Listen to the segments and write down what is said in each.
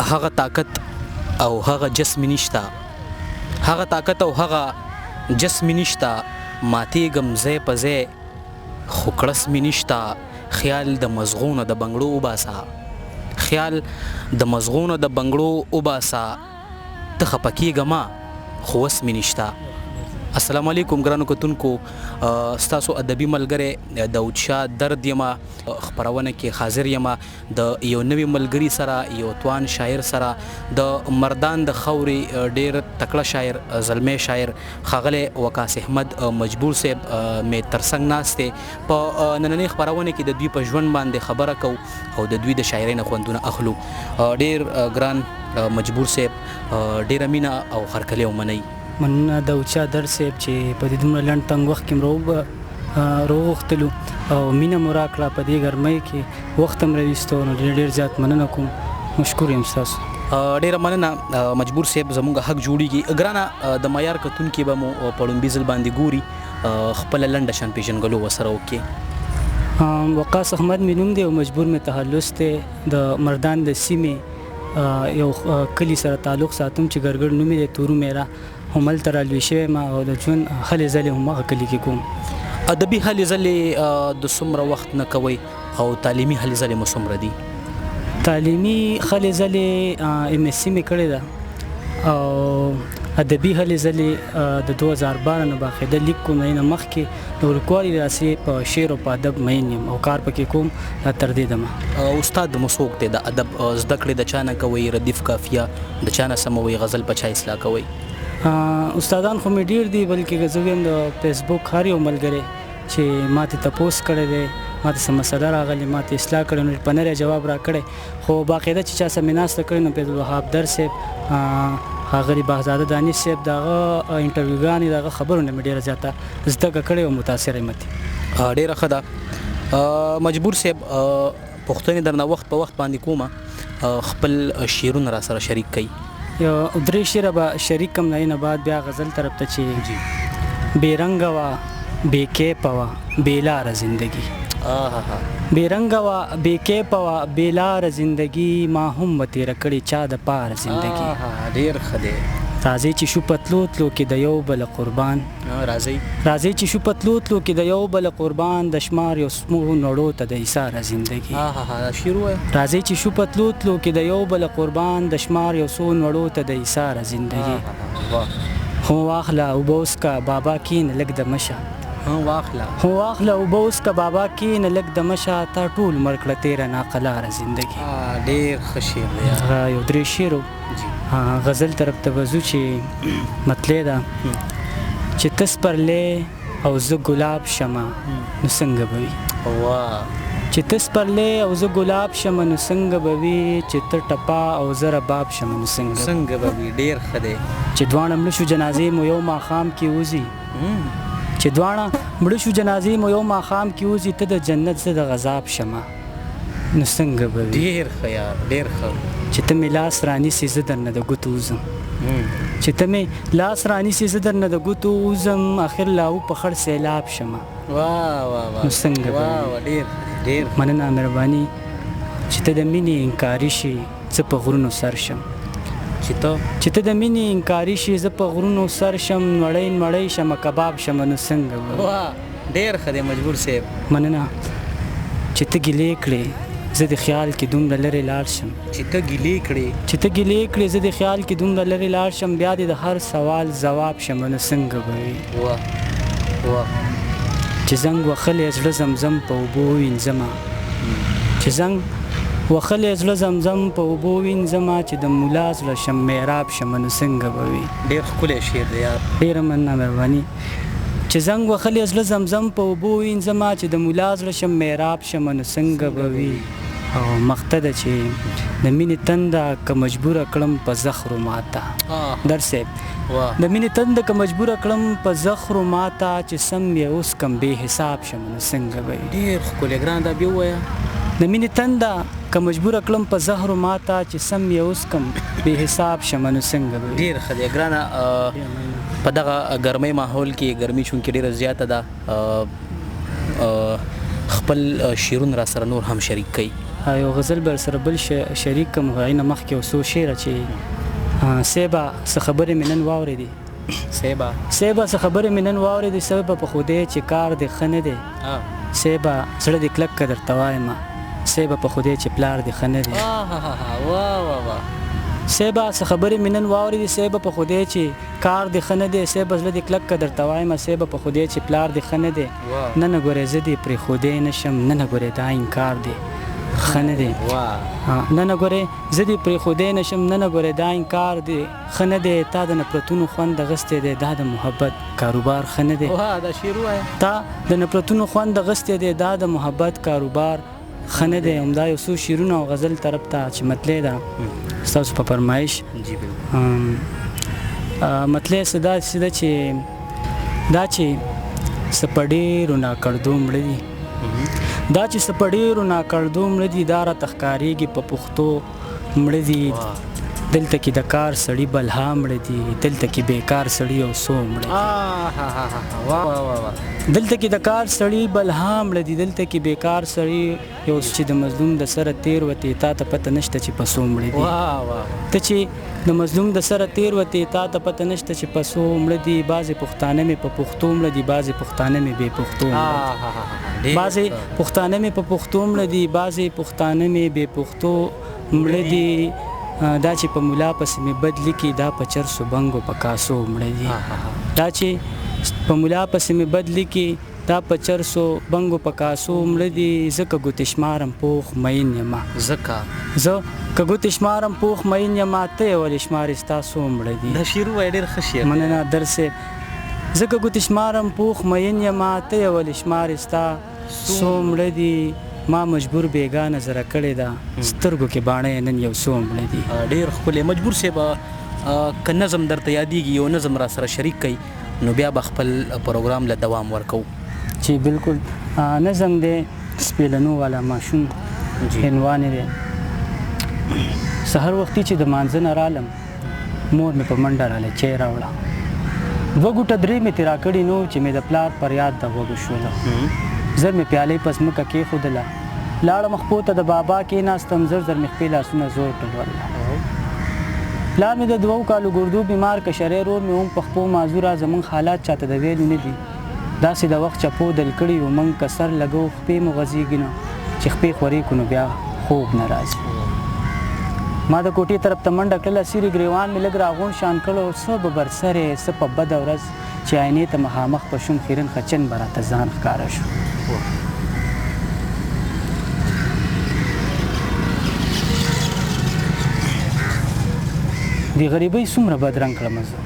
هغه طاقت او هغه جسم نشتا، هغه طاقت او هغه جسم نشتا، ماتېږم ځای په ځای خو کړس مې نشتا. خیال د مزغونه د بنګړو وباسه، خیال د مزغونه د بنګړو وباسه، ته خفه کېږه ما خو وس مې نشته. السلام علیکم ګرانو کتونکو، ستاسو ادبي ملګری داود شاه درد یمه، خپرونه کې حاضر یمه د یو نوي ملګري سره، یو توان شاعر سره، د مردان د خوري ډیر تکړه شاعر، زلمی شاعر ښاغلی وقاص احمد مجبور صاحب مې ترڅنګ ناست دی. په نننۍ خپرونه کې د دوی په ژوند باندې خبره کوو او د دوی د شاعرۍ نه خوندونه اخلو. ډیر ګران مجبور صاحب، ډیره مینه او هرکلی ومنئ. مننه داود شاه در صاحب چې په دې دومره لنډ تنګ وخت کې راوغوښتلو او مینه مو راکړه په دې ګرمۍ کې، وخت هم راویستو، نو ډېر زیات مننه کوم. مشکور یم ستاسو. ډیره مننه مجبور صاحب، زموږ حق جوړیږي. ګرانه د معیار کتونکي به مو په لومبي ځل باندې ګوري، خپله لنډه شان پیژنګلو ورسره وکړي. وقاص احمد مې نوم دی او مجبور مې تخلص دی. د مردان د سیمې یو کلي سره تعلق ساتم چې ګرګړ نوم یې دی، تورو میرا. هملته رالوی شوی ما او د ژوند هلې ځلې هم هغه کلي کې کوم. ادبي هلې ځلې د څومره وخت نه کوئ او تعلیمي هلې ځلې مو څومره دي؟ تعلیمي هلې ځلې MSc مې کړې ده او ادبي هلې ځلې د 2012 نه باقاعده لیک کوم. نه مخکې د ورکوالي راسې په شعر او په ادب مین یم او کار پکې کوم تر دې دمه. استاد مو څوک دی د ادب زده کړې؟ د چا نه کوئ ردیف قافیه؟ د چا نه سموئ غزل په چا اصلاح کوئ؟ استادان خو مې ډېر دي، بلکې زه ویم د فیسبوک هر یو ملګری چې ماته تپوس کړی دی، ماته څه مسله راغلې، ماته اصلاح کړی، نو په نری جواب را کړی. خو باقاعده چې چا سره مې ناسته کړې نو فیضالوهاب در صاحب، ښاغلي بهزاده دانش صاحب، د هغه انټرویوګانې، د هغه خبرونه مې ډېره زیاته زده کړې او متاثره یم. ډېره ښه ده. مجبور صاحب، پوښتنې درنه وخت په وخت باندې کومه، خپل شعرونه را سره شریک کړئ. یو 3 شعره به شریک کم، نه بعد بیا غزل طرف ته چې بې رنګه وه بې کیفه وه بې لاره زندګي، بې رنګه وه بې کیفه وه بې لاره زندګي، ما هم به تېره کړې چا د پاره زندګي. ډېر ښه دی. راځئ چې شو پتلو تلو کې د یو بل قربان، راځئ چې شو پتلو تلو کې د یو بل قربان، د شمار یو سمو نړو ته د ایثاره زندګي. راځئ چې شو پتلو تلو کې د یو بل قربان، د شمار یو سو نړو ته د ایثاره زندګي. هو واخله او بوس کا بابا کین لګ د مشه، هو واخله او بوس کا بابا کین لګ د مشه، تا ټول مرکړه تیره ناقلاره زندګي. ډېر ښه شعر دی. یو 3 شعر غزل طرف ته وځو چې مطلع ده چې ته سپرلی او زه ګلاب شمه نو څنګه به وي، چې ته سپرلی او زه ګلاب شمه نو څنګه به وي، چې ته ټپه او زه رباب شمه نو څنګه به وي. ډېر ښه دی. چې دواړه مړه شو جنازې مو یو ماښام کې وځي، چې دواړه مړه شو جنازې مو یو ماښام کې وځي، ته د جنت زه د غذاب شمه نو څنګه به وي. ډېر ښه یار، ډېر ښه. چې ته مې لاس رانیسې زه درنه د ګوتو وځم، چې ته مې لاس رانیسې زه درنه د ګوتو وځم، اخر لاو په خړ سیلاب شمه نو څنګه به وي. ډېر مننه، مهرباني. چې ته د مینې انکاري شي زه په غرونو سر شم، چې ته د مینې انکاري شي زه په غرونو سر شم، نړۍ نړۍ شمه کباب شمه نو څنګه به وي. ډېر ښه دی مجبور صاحب. مننه. چې ته ګیلې کړې زه د خیال کې دومره لرې لاړ شم، چې ته ګیلې کړې زه د خیال کې دومره لرې لاړ شم، بیا دې د هر سوال ځواب شم نو څنګه به وي. چې زنګ وخلی زړه زمزم په اوبو وینځمه، چې زنګ وخلی زړه زمزم په اوبو وینځمه، چې د ملا زړه شم محراب شم نو څنګه به وي. ډېر ښکلی شعر دی یار. ډېره مننه، مهرباني. چې زنګ وخلی زړه زمزم په اوبو وینځمه، چې د ملا زړه شم محراب شم نو څنګه به وي. او مخته ده چې د مینې تنده که مجبوره کړم په زخرو ماته، در صاحب د مینې تنده که مجبوره کړم په زخرو ماته، چې سم یې اوس کم بې حساب شم نو څنګه به وي. ډېر ښکلی ګران، دا بیا ووایه. د مینې تنده که مجبوره کړم په زهرو ماته، چې سم یې اوس کم بې حساب شم نو څنګه به وي. ډېر ښه دی ګرانه. په دغه ګرمۍ ماحول کې، ګرمي چونکې ډېره زیاته ده، خپل شعرونه را سره نور هم شریک کړئ. یو غزل به سره بل شریک کوم غوښنه مخکې او څو شعر چې سیبا څه خبرې مې نن واورېدې سیبا څه خبرې مې نن واورېدې سبب په خدای چې کار دې ښه نه دی سیبا زړه دې کلک که درته وایم سیبا په خدای چې پلار دې ښه نه دی سیبا څه خبرې مې نن واورېدې سیبا په خدای چې کار دې ښه نه دی سیبا زړه دې کلک که درته وایم سیبا په خدای چې پلار دې ښه نه دی نه نه ګورې زه دې پرېښودی نه شم نه نه ګورې دا انکار دی ښه نه دی نه نه ګورې زه دې پرېښودی نه شم نه نه ګورې دا انکار دی ښه نه دی تا د نفرتونو خوند اخیستی دی دا د محبت کاروبار ښه نه دی تا د نفرتونو خوند اخیستی دی دا د محبت کاروبار ښه نه دی همدا یو څو شعرونه او غزل طرف ته چې مطلع ده ستاسو په فرمایش مطلع څه داسې ده چې دا چې څه په ډېرو ناکړدو مړه دي دا چې څه په ډېرو ناکړدو مړه دي دا راته ښکارېږي په پښتو مړه دي دلته کې د کار سړي بلها مړه دي دلته کې بیکار سړي یو څو مړه دي دلته کې د کار سړي بلها مړه دي دلته کې بیکار سړي یو چې د مظلوم د سره تیر وتې تا ته پته نشته چې په څو مړه دي ته چې د مظلوم د سره تیر وتې تا ته پته نشته چې په څو مړه دي بعضې پښتانه مې په پښتو مړه دي بعضې پښتانه مې بې پښتو بعضې پښتانه مې په پښتو مړه دي بعضې پښتانه مې بې پښتو مړه دي دا چې په ملا پسې مې بد لیکي دا په چرسو بنګو په کاسو مړه دي دا چې په ملا پسې مې بد لیکي دا په چرسو بنګو په کاسو مړه دي زه که ګوتې شمارم پوخ مین یمه زه که ګوتې شمارم پوخ مین یمه ته یې ولې شمارې ستا څو مړه دي دا شعر ووایه ډېر ښه شعر مننه درصاحب زه که ګوتې شمارم پوخ مین یمه ته یې ولې شمارې ستا څو مړه دي ما مجبور بیګا نظره کړې ده سترګو کې باڼه نن یو څو مړه دي ډېر ښکلی مجبور صاحب که نظم درته یادېږي یو نظم را سره شریک کوي نو بیا به خپل پروګرام له دوام ورکوو چې بالکل نظم دی سپېلنو والا ماشوم عنوان دی سحر وختي چې د مانځه نه رالم مور مې په منډه راله چای راوړه 2 ګوټه 3 مې تېرا کړي نو چې مې د پلار پر یاد د غوږو شوله زر مې پیالې په ځمکه کېښودله لاړم خپو ته د بابا کېناستم زر زر مې خپې لاسونه زور ټولوله پلار مې د 2 کالو ګردو بیمار کشری رور مې هم په خپو معذوره زموږ حالات چاته د ویلو نه دي داسې د وخت چپو دل کړي و موږ که سر لګو خپې مو غځېږي نه چې خپې خورې کړو نو بیا خوب نه راځي ما د کوټې طرف ته منډه کړله سیرې ګریوان مې لږ راغونډ شان کړو څه به برسرې څه په بده ورځ چې آینې ته مخامخ په شوم خیرن خچن به راته ځان ښکاره شو د غریبۍ څومره بدرنګ کړمه زه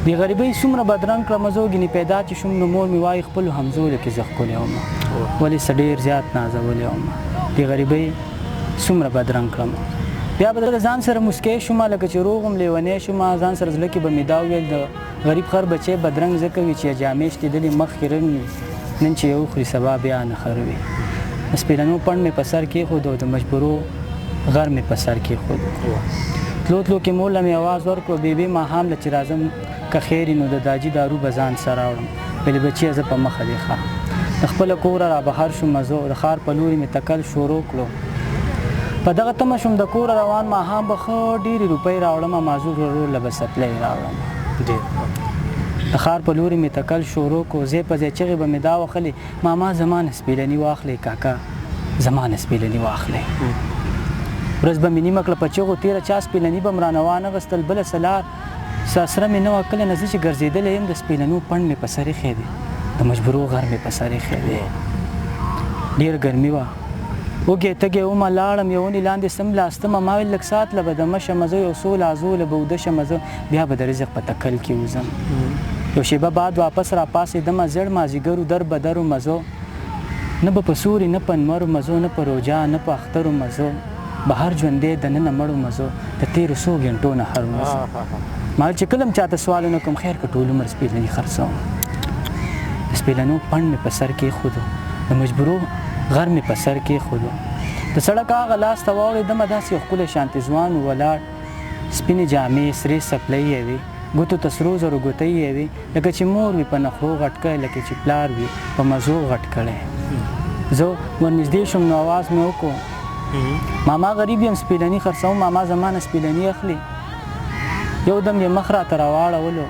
د غریبۍ څومره بدرنګ کړمه زه ګینې پیدا چې شوم نو مور مې وایي خپلو همزولو کې زه ښکلی ومه ولې څه ډېر زیات نازولی ومه د غریبۍ څومره بدرنګ کړمه بیا به د ځان سره مسکی شومه لکه چې روغ هم لیونی شومه ځان سره زړه کې به مې دا وویل د غریب خر بچی بدرنګ ځکه وي چې جامې شتېدلې مخ کې رنګ وي نن چې یو خوري سبا بیا نه خر وي د سپېلنو پڼ مې په سر کېښود او د مجبورو غر مې په سر کېښود تلو تلو کې موله مې اواز ورکړو بېبې ماښام له چې راځم که خیر نو د داجي دارو به ځان سره راوړم ویلې بچیه زه په مخه دی ښه د خپله کوره را بهر شوم مزو د ښار په لوري مې تکل شروع کړو په دغه تمه شوم د کوره روان ماښام به ښه ډېرې روپۍ راوړمه معذور ورور له به سپلی راوړم د ښار په لوري مې تکل شروع کړو ځای په ځای چغې به مې دا وخلې ماما زما نه سپېلني واخلې کاکا زما نه سپېلني واخلې ورځ به مې نیمه کړه په چغو تېره چا سپېلني به م رانه وانغېستل بله سلار ساسره مې نه وه کله نه زه چې ګرځېدلی یم د سپېلنو پڼ مې په سر ایښی دی د مجبورو غر مې په سر ایښی دی ډېر ګرمي وه وږې تږې ومه لاړم یو ونې لاندې سملاستمه ما ویل لږ ساعت له به دمه شمه زه یو څو لازو له به اوده شمه زه بیا به د رزق په تکل کې وځم یو شیبه بعد واپس را پاڅېدمه زیړ مازدیګرو در بدرو مزو نه به په سوري نه په نمرو مزو نه په روجا نه په اخترو مزو بهر ژوندې د ننه مړو مزو د تېرو څو ګنټو نه هر مزو ما چې کله م چاته سوالونه کوم خیر که ټول عمر سپېلني خرڅوم د سپېلنو پڼ مې په سر کېښودو د مجبورو غر مې په سر کېښودو د سړک هغه لاس ته واورېدمه داسې یو ښکلی شانتې ځوان ولاړ سپینې جامې سرې څپلۍ یې وې ګوتو ته سرو زرو ګوتۍ یې وې لکه چې مور وي په نخرو غټ کړی لکه چې پلار وي په مزو غټ کړی زه ورنږدې شوم نو اواز مې وکړو ماما غریب یم سپیلني خرڅوم ماما زمانه سپیلني اخلي یو دم یې مخ راته راواړولو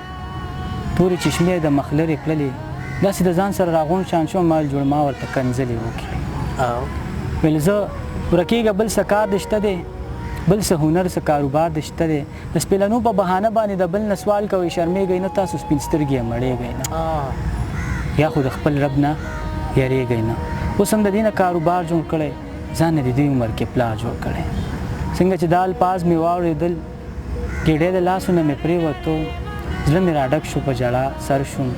تورې چشمې د مخ لرې کړلې داسې د ځان سره راغونډ شان شوم مال جوړ ما ورته کنځلې وکړې ویل زه ورکېږه بل څه کار دې شته دی بل څه هنر څه کاروبار دې شته دی د سپیلنو په بهانه باندې د بل نه سوال کوئ شرمېږئ نه تاسو سپین سترګې یې مړېږئ نه یا خو د خپل رب نه یریږئ نه اوس هم د دې نه کاروبار جوړ کړی ځان نه د دې عمر کې پلار جوړ کړی څنګه چې دا الفاظ مې واورېدل ګېډۍ د لاسو نه مې پرېوتو زړه مې راډک شو په ژړا سر شوم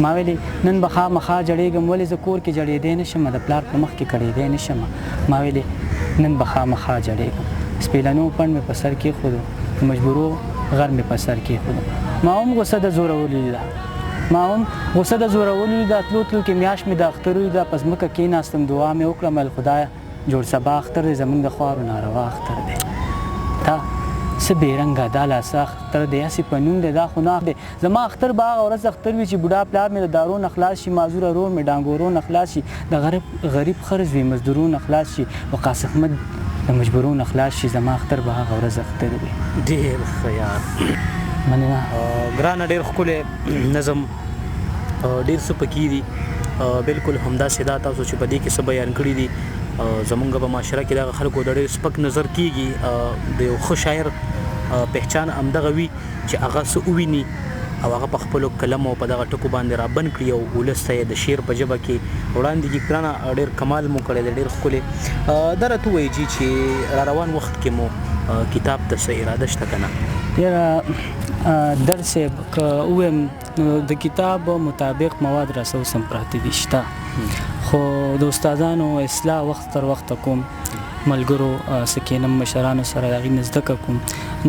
ما ویلې نن به خامخا جړېږم ولې زه کور کې جړېدی نه شم د پلار په مخ کې کړېدی نه شم ما ویلې نن به خامخا جړېږم سپیلنو پڼ مې په سر کېښودو د مجبورو غر مې په سر کېښودو ما هم غوسه د زورولي ده ما هم غوسه د زورولي ده تلو تلو کې میاشت مې د اختر ولیده په ځمکه کېناستم دعا مې وکړه مل خدایه جوړ سبا اختر دی زموږ د خوارو ناروا اختر دی تا څه بېرنګه دا لاسه اختر دی هسې په نوم دی دا خو نه دی زما اختر به هغه ورځ اختر وي چې بوډا پلار مې د دارو نه خلاص شي معذوره رور مې ډانګورو نه خلاص شي د غریب خرڅ وي مزدورو نه خلاص شي وقاص احمد د مجبورو نه خلاص شي زما اختر به هغه ورځ اختر وي ډېر ښه یار مننه ګرانه ډېر ښکلی نظم ډېر څه پکې دي بلکل همداسې دا تاسو چې په دې کې څه بیان کړي دي زمونږ په معاشره کې دغه خلکو د ډېر سپک نظر کېږي د یو ښه شاعر پهچان همدغه وي چې هغه څه وویني او هغه په خپلو کلم او په دغه ټکو باندې رابند کړي او ولس ته یې د شعر په ژبه کې وړاندې کړي ګرانه ډېر کمال مو کړی دی ډېر ښکلی دا راته ووایي جي چې را روان وخت کې مو کتاب ته څه اراده شته که نه یاره در صاحب که ووایم نو د کتاب مطابق مواد راسه اوس هم پراته دي شته خو د استادانو اصلاح وخت تر وخته کوم ملګرو سکینم مشرانو سره د هغې نه زده کوم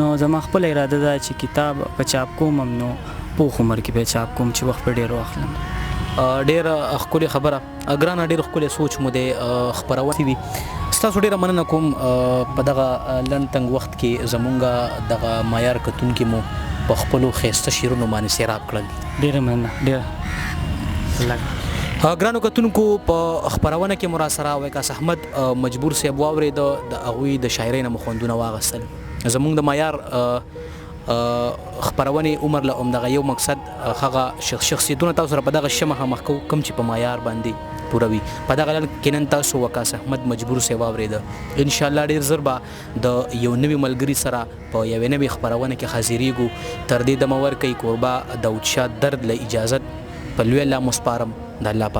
نو زما خپله اراده ده چې کتاب که چاپ کوم هم نو پوخ عمر کې به چاپ کوم چې وخت به ډېر واخلم ډېره ښکلې خبره ګرانه ډېر ښکلی سوچ مو دی خپرونې دي ستاسو ډېره مننه کوم په دغه لنډ تنګ وخت کې زمونږ دغه معیار کتونکي مو په خپلو ښایسته شعرونو باندې سیراب کړل ډېره مننه ډېره ګرانو کتونکو په خپرونه کې مو راسره وقاص احمد مجبور صاحب واورېده د هغوی د شاعرۍ نه مو خوندونه واغستل زمونږ د معیار خپرونې عمر له همدغه یو مقصد هغه شخصیتونه تاسو سره په دغه شمه مخ کوو کوم چې په معیار باندې پوروي په دغه لړ کې نن تاسو وقاص احمد مجبور صاحب واورېده انشاءالله ډېر ژر به د یو نوي ملګري سره په یوې نوې خپرونه کې حاضرېږو تر دې دمه ورکوي کوربه داود شاه درد له اجازت په لوی الله مو سپارم د الله